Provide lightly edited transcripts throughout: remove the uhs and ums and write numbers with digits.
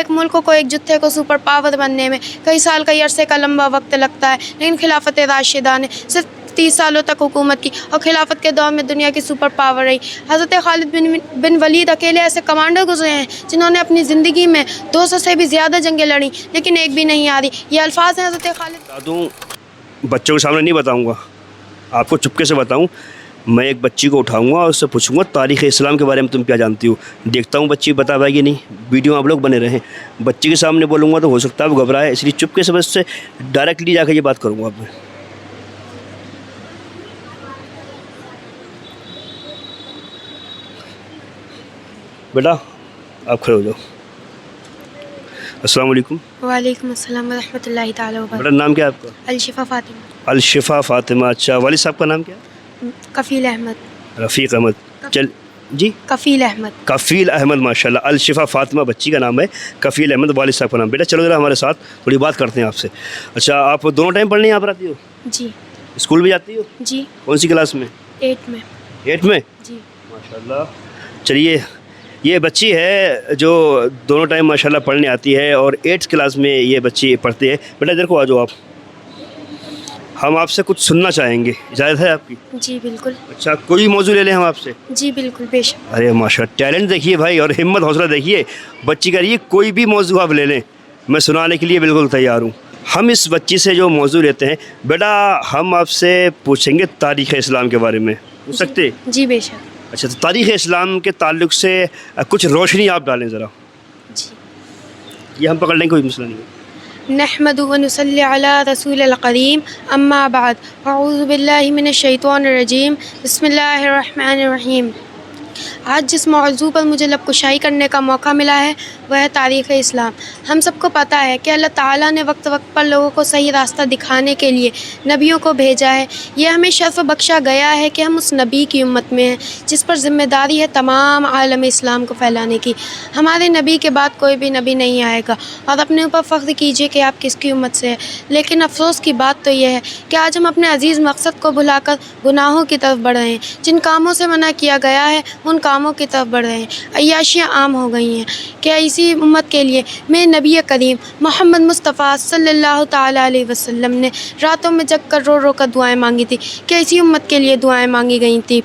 ایک ملک کو ایک جتھے کو سپر پاور بننے میں کئی سال کئی عرصے کا لمبا وقت لگتا ہے، لیکن خلافت راشدہ نے صرف 30 سالوں تک حکومت کی اور خلافت کے دور میں دنیا کی سپر پاور رہی۔ حضرت خالد بن ولید اکیلے ایسے کمانڈر گزرے ہیں جنہوں نے اپنی زندگی میں 200 سے بھی زیادہ جنگیں لڑیں، لیکن ایک بھی نہیں آ رہی۔ یہ الفاظ ہیں حضرت خالد۔ بچوں کے سامنے نہیں بتاؤں گا، آپ کو چپکے سے بتاؤں۔ میں ایک بچی کو اٹھاؤں گا اور اس سے پوچھوں گا تاریخ اسلام کے بارے میں تم کیا جانتی ہو۔ دیکھتا ہوں بچی بتا پائے گی نہیں، ویڈیو آپ لوگ بنے رہیں۔ بچی کے سامنے بولوں گا تو ہو سکتا ہے وہ گھبرائے، اس لیے چپکے سے بس سے ڈائریکٹلی جا کے یہ بات کروں گا آپ میں۔ بیٹا آپ کھڑے ہو جاؤ۔ السلام علیکم۔ وعلیکم السلام ورحمۃ اللہ تعالیٰ بیٹا وبرکاتہ۔ نام کیا ہے آپ کا؟ الشفا فاطمہ۔ الشفا فاطمہ، اچھا والد صاحب کا نام کیا ہے؟ کفیل احمد۔ رفیق احمد، چل جی کفیل احمد۔ کفیل احمد، ماشاءاللہ۔ الشفا فاطمہ بچی کا نام ہے، کفیل احمد والد صاحب کا نام۔ بیٹا چلو ذرا ہمارے ساتھ تھوڑی بات کرتے ہیں آپ سے۔ اچھا آپ دونوں ٹائم پڑھنے یہاں پر آتی ہو؟ جی اسکول بھی جاتی ہو؟ جی۔ کون سی کلاس میں؟ 8 میں۔ 8 میں؟ جی ماشاءاللہ۔ چلیے یہ بچی ہے جو دونوں ٹائم ماشاءاللہ پڑھنے آتی ہے اور 8th کلاس میں یہ بچی پڑھتی ہے۔ بیٹا ادھر کو آ جاؤ آپ، ہم آپ سے کچھ سننا چاہیں گے، اجازت ہے آپ کی؟ جی بالکل۔ اچھا کوئی موضوع لے لیں ہم آپ سے؟ جی بالکل بے شک۔ ارے ماشاء ٹیلنٹ دیکھیے بھائی، اور ہمت حوصلہ دیکھیے بچی کا۔ یہ کوئی بھی موضوع آپ لے لیں، میں سنانے کے لیے بالکل تیار ہوں۔ ہم اس بچی سے جو موضوع لیتے ہیں، بیٹا ہم آپ سے پوچھیں گے تاریخ اسلام کے بارے میں، پوچھ سکتے؟ جی بے شک۔ اچھا تو تاریخ اسلام کے تعلق سے کچھ روشنی آپ ڈالیں ذرا۔ جی۔ یہ ہم پکڑ لیں، کوئی مسئلہ نہیں ہے۔ نحمد و نصلی علی رسول الکریم، اما بعد، اعوذ باللہ من الشیطان الرجیم، بسم اللہ الرحمن الرحیم۔ آج جس موضوع پر مجھے لب کشائی کرنے کا موقع ملا ہے وہ ہے تاریخ اسلام۔ ہم سب کو پتہ ہے کہ اللہ تعالیٰ نے وقت وقت پر لوگوں کو صحیح راستہ دکھانے کے لیے نبیوں کو بھیجا ہے۔ یہ ہمیں شرف بخشا گیا ہے کہ ہم اس نبی کی امت میں ہیں جس پر ذمہ داری ہے تمام عالم اسلام کو پھیلانے کی۔ ہمارے نبی کے بعد کوئی بھی نبی نہیں آئے گا، اور اپنے اوپر فخر کیجیے کہ آپ کس کی امت سے ہیں۔ لیکن افسوس کی بات تو یہ ہے کہ آج ہم اپنے عزیز مقصد کو بھلا کر گناہوں کی طرف بڑھ رہے ہیں۔ جن کاموں سے منع کیا گیا ہے ان کاموں کی طرف بڑھ رہے ہیں۔ عیاشیاں عام ہو گئی ہیں۔ کیا اسی امت کے لیے میں نبی کریم محمد مصطفیٰ صلی اللہ تعالیٰ علیہ وسلم نے راتوں میں جگ کر رو رو کر دعائیں مانگی تھی؟ کیا اسی امت کے لیے دعائیں مانگی گئی تھیں؟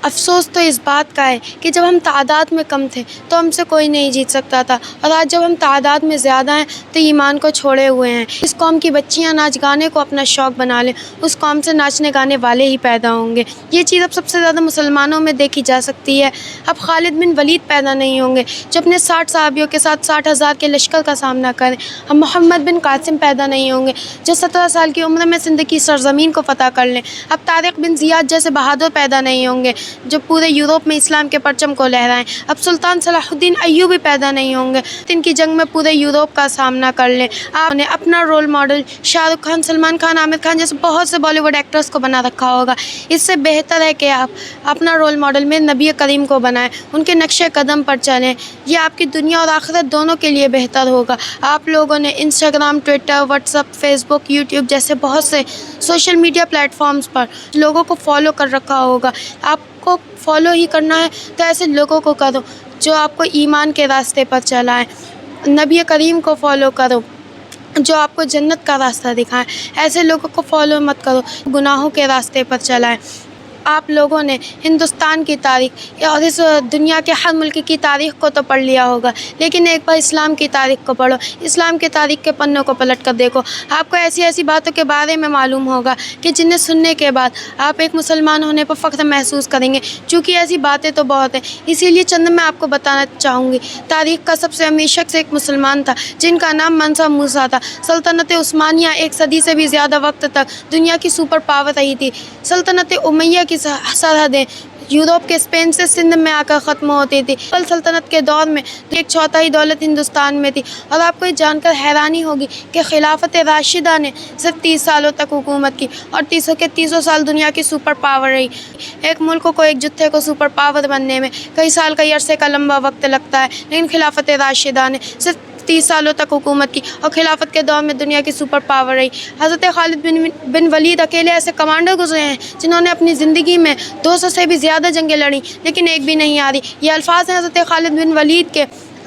افسوس تو اس بات کا ہے کہ جب ہم تعداد میں کم تھے تو ہم سے کوئی نہیں جیت سکتا تھا، اور آج جب ہم تعداد میں زیادہ ہیں تو ایمان کو چھوڑے ہوئے ہیں۔ اس قوم کی بچیاں ناچ گانے کو اپنا شوق بنا لیں، اس قوم سے ناچنے گانے والے ہی پیدا ہوں گے۔ یہ چیز اب سب سے زیادہ مسلمانوں میں دیکھی جا سکتی ہے۔ اب خالد بن ولید پیدا نہیں ہوں گے جو اپنے 60 صحابیوں کے ساتھ 60,000 کے لشکر کا سامنا کریں۔ اب محمد بن قاسم پیدا نہیں ہوں گے جو 17 سال کی عمر میں سندھ کی سرزمین کو فتح کر لیں۔ اب طارق بن زیاد جیسے بہادر پیدا نہیں ہوں گے جو پورے یورپ میں اسلام کے پرچم کو لہرائیں۔ اب سلطان صلاح الدین ایوبی پیدا نہیں ہوں گے ان کی جنگ میں پورے یورپ کا سامنا کر لیں۔ آپ نے اپنا رول ماڈل شاہ رخ خان، سلمان خان، عامر خان جیسے بہت سے بالی ووڈ ایکٹرز کو بنا رکھا ہوگا۔ اس سے بہتر ہے کہ آپ اپنا رول ماڈل میں نبی کریم کو بنائیں، ان کے نقش قدم پر چلیں۔ یہ آپ کی دنیا اور آخرت دونوں کے لیے بہتر ہوگا۔ آپ لوگوں نے Instagram, Twitter, WhatsApp, Facebook, YouTube جیسے بہت سے سوشل میڈیا پلیٹ فارمز پر لوگوں کو فالو کر رکھا ہوگا۔ آپ کو فالو ہی کرنا ہے تو ایسے لوگوں کو کرو جو آپ کو ایمان کے راستے پر چلائیں۔ نبی کریم کو فالو کرو جو آپ کو جنت کا راستہ دکھائیں۔ ایسے لوگوں کو فالو مت کرو گناہوں کے راستے پر چلائیں۔ آپ لوگوں نے ہندوستان کی تاریخ اور اس دنیا کے ہر ملک کی تاریخ کو تو پڑھ لیا ہوگا، لیکن ایک بار اسلام کی تاریخ کو پڑھو، اسلام کی تاریخ کے پنوں کو پلٹ کر دیکھو۔ آپ کو ایسی ایسی باتوں کے بارے میں معلوم ہوگا کہ جنہیں سننے کے بعد آپ ایک مسلمان ہونے پر فخر محسوس کریں گے۔ چونکہ ایسی باتیں تو بہت ہیں، اسی لیے چند میں آپ کو بتانا چاہوں گی۔ تاریخ کا سب سے امیر شخص ایک مسلمان تھا جن کا نام منصور موسیٰ تھا۔ سلطنت عثمانیہ 1 صدی سے بھی زیادہ وقت تک دنیا کی سپر پاور رہی تھی۔ سلطنت امیہ کی سرحدیں یورپ کے اسپین سے سندھ میں آ کر ختم ہوتی تھی۔ مغل سلطنت کے دور میں 1/4 دولت ہندوستان میں تھی، اور آپ کو یہ جان کر حیرانی ہوگی کہ خلافت راشدہ نے صرف 30 سالوں تک حکومت کی، اور 30 سال دنیا کی سپر پاور رہی۔ ایک ملک کو ایک جتھے کو سپر پاور بننے میں کئی سال کئی عرصے کا لمبا وقت لگتا ہے، لیکن خلافت راشدہ نے صرف 30 سالوں تک حکومت کی، اور خلافت کے دور میں دنیا کی سپر پاور رہی۔ حضرت خالد بن ولید اکیلے ایسے کمانڈر گزرے ہیں جنہوں نے اپنی زندگی میں 200 سے بھی زیادہ جنگیں لڑیں، لیکن ایک بھی نہیں آ رہی۔ یہ الفاظ ہیں حضرت خالد بن ولید کے